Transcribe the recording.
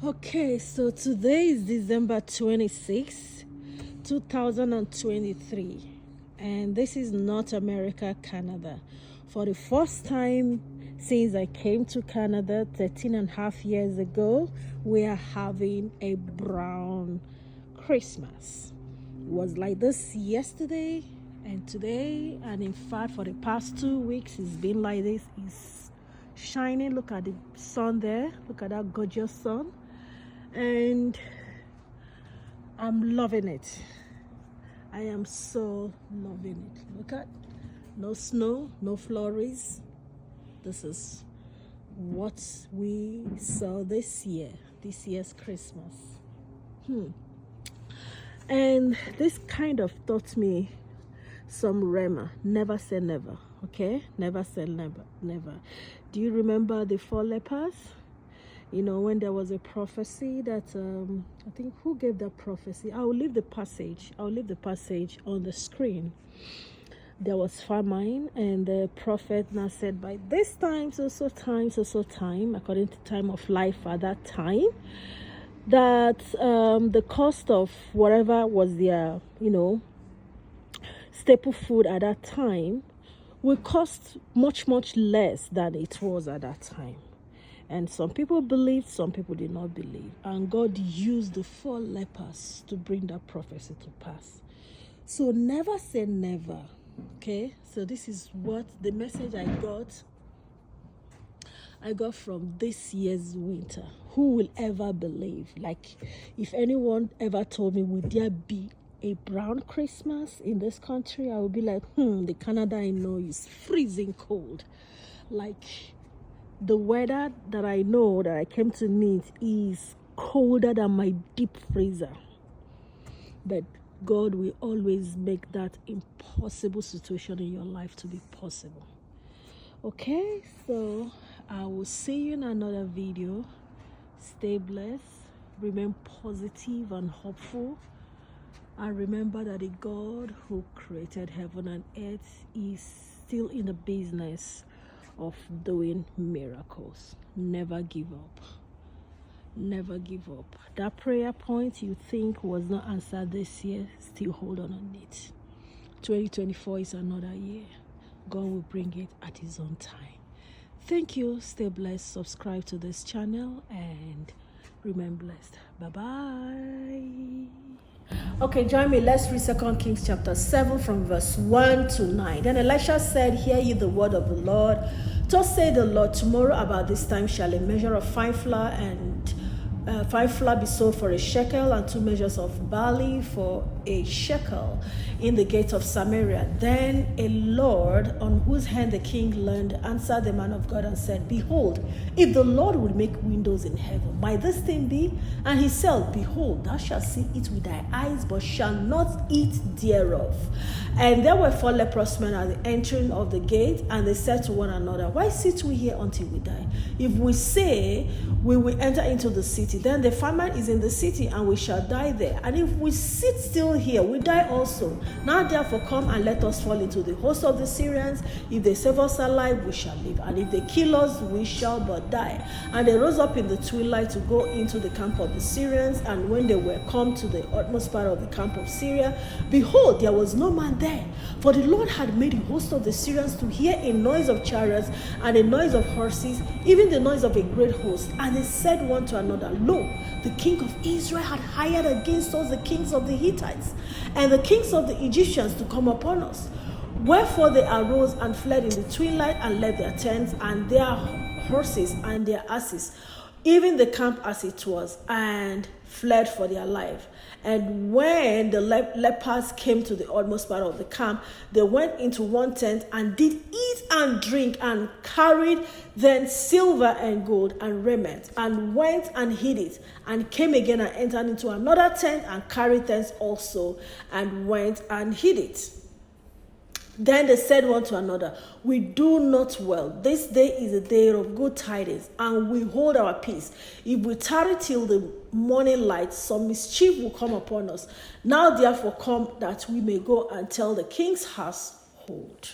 Okay, so today is December 26, 2023, and this is North America, Canada. For the first time since I came to Canada 13 and a half years ago, we are having a brown Christmas. It was like this yesterday and today, and in fact, for the past 2 weeks, it's been like this. It's shining. Look at the sun there. Look at that gorgeous sun. And I'm loving it. I am so loving it. Look at, no snow, no flurries. This is what we saw this year's Christmas. And this kind of taught me some rema. Never say never, okay? Never say never. Do you remember the 4 lepers? You know, when there was a prophecy that, I think, who gave that prophecy? I'll leave the passage on the screen. There was famine, and the prophet now said, by this time, so time, according to time of life at that time, that the cost of whatever was their, staple food at that time will cost much less than it was at that time. And some people believed, some people did not believe. And God used the 4 lepers to bring that prophecy to pass. So never say never, okay? So this is what the message I got from this year's winter. Who will ever believe? Like, if anyone ever told me, would there be a brown Christmas in this country? I would be like, the Canada I know is freezing cold. Like, the weather that I know that I came to meet is colder than my deep freezer. But God will always make that impossible situation in your life to be possible. Okay, so I will see you in another video. Stay blessed, remain positive and hopeful, and remember that the God who created heaven and earth is still in the business of doing miracles. Never give up. Never give up. That prayer point you think was not answered this year, still hold on it. 2024 is another year. God will bring it at his own time. Thank you. Stay blessed. Subscribe to this channel and remain blessed. Bye-bye. Okay, join me. Let's read 2 Kings chapter 7 from verse 1 to 9. Then Elisha said, hear ye the word of the Lord. Thus saith the Lord, tomorrow about this time shall a measure of fine flour and fine flour be sold for a shekel, and 2 measures of barley for a shekel in the gate of Samaria. Then a Lord, on whose hand the king leaned, answered the man of God and said, behold, if the Lord would make windows in heaven, might this thing be? And he said, behold, thou shalt see it with thy eyes, but shalt not eat thereof. And there were 4 leprous men at the entering of the gate, and they said to one another, why sit we here until we die? If we say we will enter into the city, then the famine is in the city, and we shall die there. And if we sit still here, we die also. Now therefore come and let us fall into the host of the Syrians. If they save us alive, we shall live, and if they kill us, we shall but die. And they rose up in the twilight to go into the camp of the Syrians. And when they were come to the utmost part of the camp of Syria, behold, there was no man there, for the Lord had made the host of the Syrians to hear a noise of chariots and a noise of horses, even the noise of a great host. And they said one to another, lo, the king of Israel had hired against us the kings of the Hittites and the kings of the Egyptians to come upon us. Wherefore they arose and fled in the twilight, and left their tents and their horses and their asses, even the camp as it was, and fled for their life. And when the lepers came to the utmost part of the camp, they went into one tent and did eat and drink, and carried then silver and gold and raiment, and went and hid it, and came again and entered into another tent, and carried thence also, and went and hid it. Then they said one to another, we do not well. This day is a day of good tidings, and we hold our peace. If we tarry till the morning light, some mischief will come upon us. Now therefore come, that we may go and tell the king's household.